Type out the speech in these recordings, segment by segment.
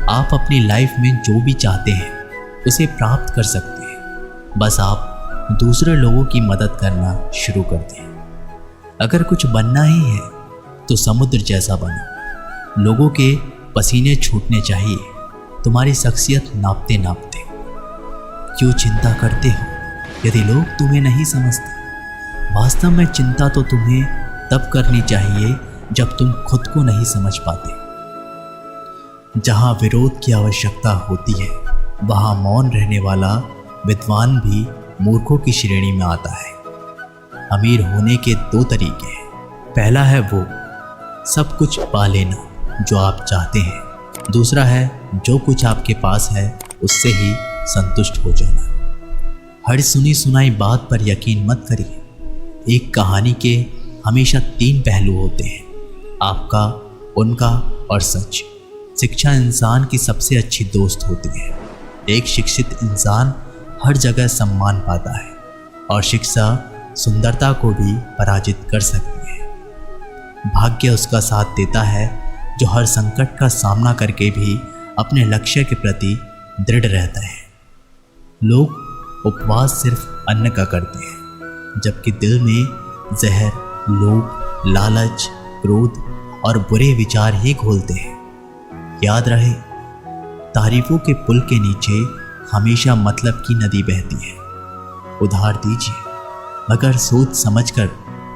आप अपनी लाइफ में जो भी चाहते हैं उसे प्राप्त कर सकते हैं, बस आप दूसरे लोगों की मदद करना शुरू कर दें। अगर कुछ बनना ही है तो समुद्र जैसा बनो। लोगों के पसीने छूटने चाहिए तुम्हारी शख्सियत नापते नापते। क्यों चिंता करते हो यदि लोग तुम्हें नहीं समझते? वास्तव में चिंता तो तुम्हें तब करनी चाहिए जब तुम खुद को नहीं समझ पाते। जहाँ विरोध की आवश्यकता होती है वहाँ मौन रहने वाला विद्वान भी मूर्खों की श्रेणी में आता है। अमीर होने के दो तरीके हैं। पहला है वो सब कुछ पा लेना जो आप चाहते हैं। दूसरा है जो कुछ आपके पास है उससे ही संतुष्ट हो जाना। हर सुनी सुनाई बात पर यकीन मत करिए। एक कहानी के हमेशा 3 पहलू होते हैं, आपका, उनका और सच। शिक्षा इंसान की सबसे अच्छी दोस्त होती है। एक शिक्षित इंसान हर जगह सम्मान पाता है और शिक्षा सुंदरता को भी पराजित कर सकती है। भाग्य उसका साथ देता है जो हर संकट का सामना करके भी अपने लक्ष्य के प्रति दृढ़ रहता है। लोग उपवास सिर्फ अन्न का करते हैं, जबकि दिल में जहर, लोभ, लालच, क्रोध और बुरे विचार ही घोलते हैं। याद रहे, तारीफों के पुल के नीचे हमेशा मतलब की नदी बहती है। उधार दीजिए मगर सोच समझकर,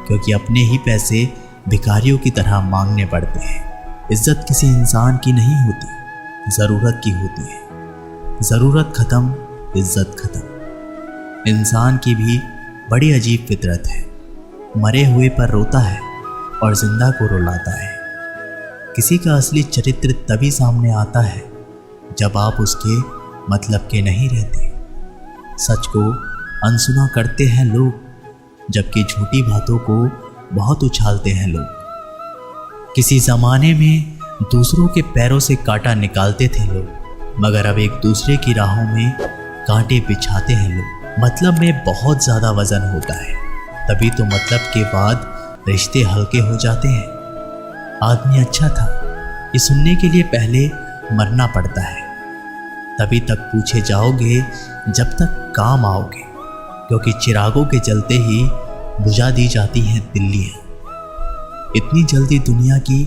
क्योंकि अपने ही पैसे भिखारियों की तरह मांगने पड़ते हैं। इज्जत किसी इंसान की नहीं होती, ज़रूरत की होती है। ज़रूरत खत्म, इज्जत खत्म। इंसान की भी बड़ी अजीब फितरत है। मरे हुए पर रोता है और जिंदा को रुलाता है। किसी का असली चरित्र तभी सामने आता है जब आप उसके मतलब के नहीं रहते। सच को अनसुना करते हैं लोग, जबकि झूठी बातों को बहुत उछालते हैं लोग। किसी ज़माने में दूसरों के पैरों से कांटा निकालते थे लोग, मगर अब एक दूसरे की राहों में कांटे बिछाते हैं लोग। मतलब में बहुत ज़्यादा वजन होता है, तभी तो मतलब के बाद रिश्ते हल्के हो जाते हैं। आदमी अच्छा था ये सुनने के लिए पहले मरना पड़ता है, तभी तक पूछे जाओगे जब तक काम आओगे, क्योंकि चिरागों के जलते ही बुझा दी जाती हैं दिल्लियाँ। इतनी जल्दी दुनिया की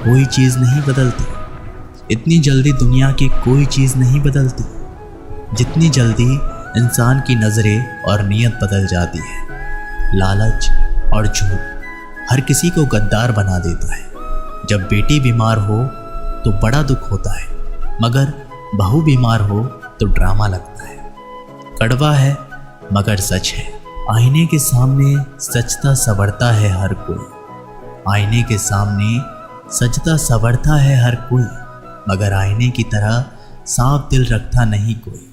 कोई चीज़ नहीं बदलती, इतनी जल्दी दुनिया की कोई चीज़ नहीं बदलती जितनी जल्दी इंसान की नज़रें और नीयत बदल जाती है। लालच और झूठ हर किसी को गद्दार बना देता है। जब बेटी बीमार हो तो बड़ा दुख होता है, मगर बहू बीमार हो तो ड्रामा लगता है। कड़वा है मगर सच है। आईने के सामने सजता संवरता है हर कोई। आईने के सामने सजता संवरता है हर कोई, मगर आईने की तरह साफ दिल रखता नहीं कोई।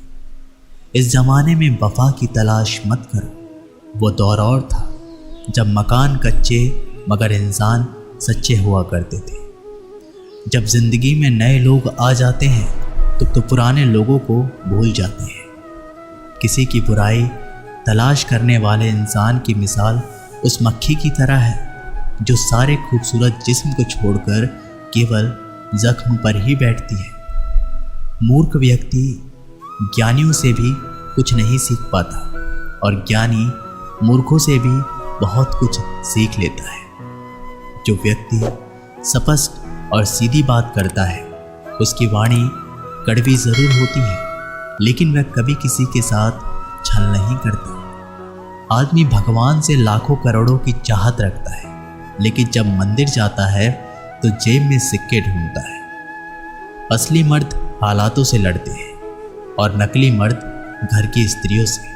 इस जमाने में वफा की तलाश मत करो, वो दौर और था जब मकान कच्चे मगर इंसान सच्चे हुआ करते थे। जब जिंदगी में नए लोग आ जाते हैं तो पुराने लोगों को भूल जाते हैं। किसी की बुराई तलाश करने वाले इंसान की मिसाल उस मक्खी की तरह है जो सारे खूबसूरत जिस्म को छोड़कर केवल जख्म पर ही बैठती है। मूर्ख व्यक्ति ज्ञानियों से भी कुछ नहीं सीख पाता और ज्ञानी मूर्खों से भी बहुत कुछ सीख लेता है। जो व्यक्ति स्पष्ट और सीधी बात करता है उसकी वाणी कड़वी ज़रूर होती है, लेकिन वह कभी किसी के साथ छल नहीं करता। आदमी भगवान से लाखों करोड़ों की चाहत रखता है, लेकिन जब मंदिर जाता है तो जेब में सिक्के ढूंढता है। असली मर्द हालातों से लड़ते हैं और नकली मर्द घर की स्त्रियों से।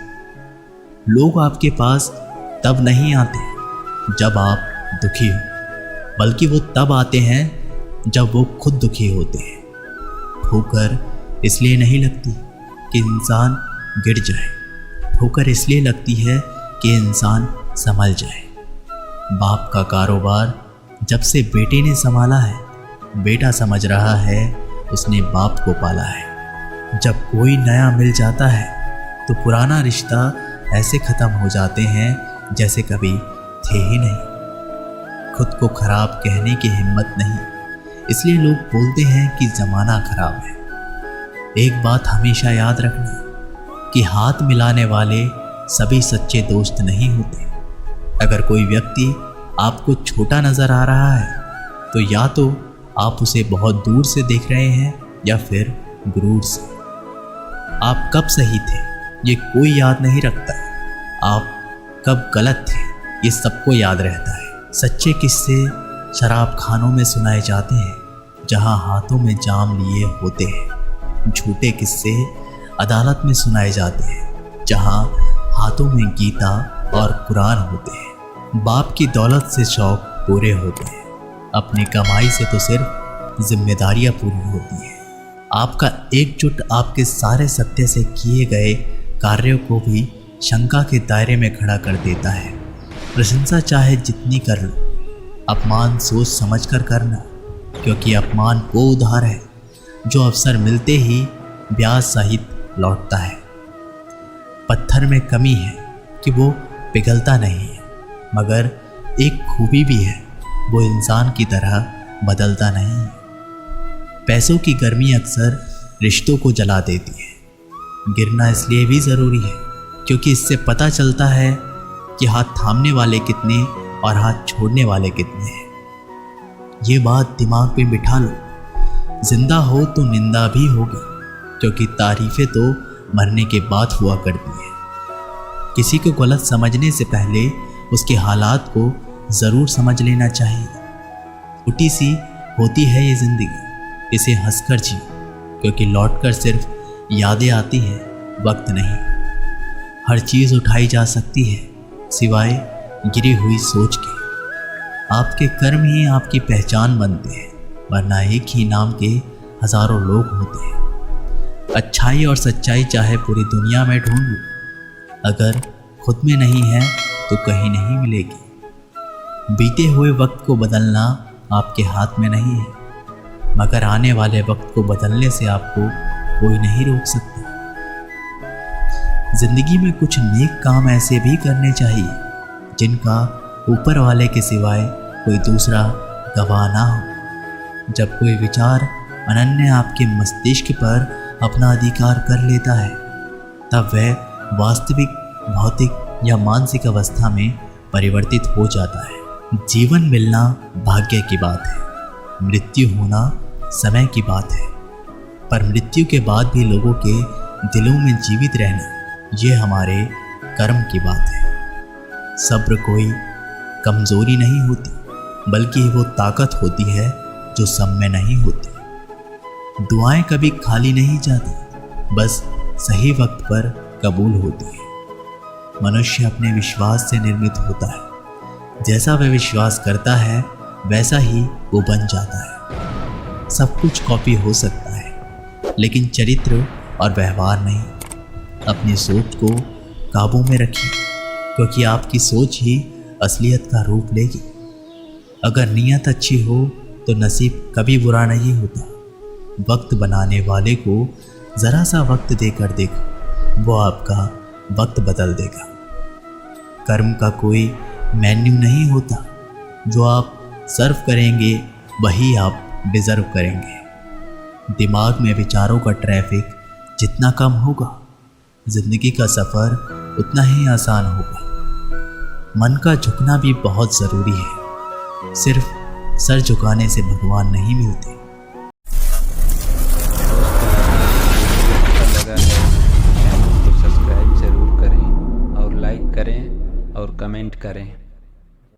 लोग आपके पास तब नहीं आते जब आप दुखी हो, बल्कि वो तब आते हैं जब वो खुद दुखी होते हैं। ठोकर इसलिए नहीं लगती कि इंसान गिर जाए, ठोकर इसलिए लगती है कि इंसान संभल जाए। बाप का कारोबार जब से बेटे ने संभाला है, बेटा समझ रहा है उसने बाप को पाला है। जब कोई नया मिल जाता है तो पुराना रिश्ता ऐसे ख़त्म हो जाते हैं जैसे कभी थे ही नहीं। खुद को खराब कहने की हिम्मत नहीं, इसलिए लोग बोलते हैं कि ज़माना खराब है। एक बात हमेशा याद रखना कि हाथ मिलाने वाले सभी सच्चे दोस्त नहीं होते। अगर कोई व्यक्ति आपको छोटा नजर आ रहा है तो या तो आप उसे बहुत दूर से देख रहे हैं या फिर गुरूर से। आप कब सही थे ये कोई याद नहीं रखता, आप कब गलत थे ये सबको याद रहता है। सच्चे किस्से शराब खानों में सुनाए जाते हैं जहां हाथों में जाम लिए होते हैं। झूठे किस्से अदालत में सुनाए जाते हैं जहां हाथों में गीता और कुरान होते हैं। बाप की दौलत से शौक पूरे होते हैं, अपनी कमाई से तो सिर्फ जिम्मेदारियां पूरी होती हैं। आपका एकजुट आपके सारे सत्य से किए गए कार्यों को भी शंका के दायरे में खड़ा कर देता है। प्रशंसा चाहे जितनी कर लो, अपमान सोच समझ कर करना, क्योंकि अपमान वो उधार है जो अवसर मिलते ही ब्याज सहित लौटता है। पत्थर में कमी है कि वो पिघलता नहीं है, मगर एक खूबी भी है, वो इंसान की तरह बदलता नहीं है। पैसों की गर्मी अक्सर रिश्तों को जला देती है। गिरना इसलिए भी ज़रूरी है क्योंकि इससे पता चलता है कि हाथ थामने वाले कितने और हाथ छोड़ने वाले कितने हैं। ये बात दिमाग में बिठा लो, जिंदा हो तो निंदा भी होगी, क्योंकि तारीफें तो मरने के बाद हुआ करती हैं। किसी को गलत समझने से पहले उसके हालात को ज़रूर समझ लेना चाहिए। छोटी सी होती है ये ज़िंदगी, इसे हंसकर जियो, क्योंकि लौटकर सिर्फ यादें आती हैं, वक्त नहीं। हर चीज़ उठाई जा सकती है सिवाय गिरी हुई सोच के। आपके कर्म ही आपकी पहचान बनते हैं, वरना एक ही नाम के हजारों लोग होते हैं। अच्छाई और सच्चाई चाहे पूरी दुनिया में ढूंढ लो, अगर खुद में नहीं है तो कहीं नहीं मिलेगी। बीते हुए वक्त को बदलना आपके हाथ में नहीं है, मगर आने वाले वक्त को बदलने से आपको कोई नहीं रोक सकता। जिंदगी में कुछ नेक काम ऐसे भी करने चाहिए जिनका ऊपर वाले के सिवाय कोई दूसरा गवाह ना हो। जब कोई विचार अनन्य आपके मस्तिष्क पर अपना अधिकार कर लेता है, तब वह वास्तविक भौतिक या मानसिक अवस्था में परिवर्तित हो जाता है। जीवन मिलना भाग्य की बात है, मृत्यु होना समय की बात है, पर मृत्यु के बाद भी लोगों के दिलों में जीवित रहना ये हमारे कर्म की बात है। सब्र कोई कमजोरी नहीं होती, बल्कि वो ताकत होती है जो सब में नहीं होती। दुआएं कभी खाली नहीं जाती, बस सही वक्त पर कबूल होती है। मनुष्य अपने विश्वास से निर्मित होता है, जैसा वह विश्वास करता है वैसा ही वो बन जाता है। सब कुछ कॉपी हो सकता है, लेकिन चरित्र और व्यवहार नहीं। अपनी सोच को काबू में रखिए, क्योंकि आपकी सोच ही असलियत का रूप लेगी। अगर नीयत अच्छी हो तो नसीब कभी बुरा नहीं होता। वक्त बनाने वाले को ज़रा सा वक्त देकर देखो, वो आपका वक्त बदल देगा। कर्म का कोई मेन्यू नहीं होता, जो आप सर्व करेंगे वही आप डिज़र्व करेंगे। दिमाग में विचारों का ट्रैफिक जितना कम होगा, जिंदगी का सफ़र उतना ही आसान होगा। मन का झुकना भी बहुत ज़रूरी है, सिर्फ सर झुकाने से भगवान नहीं मिलते। लगा है चैनल को सब्सक्राइब ज़रूर करें और लाइक करें और कमेंट करें।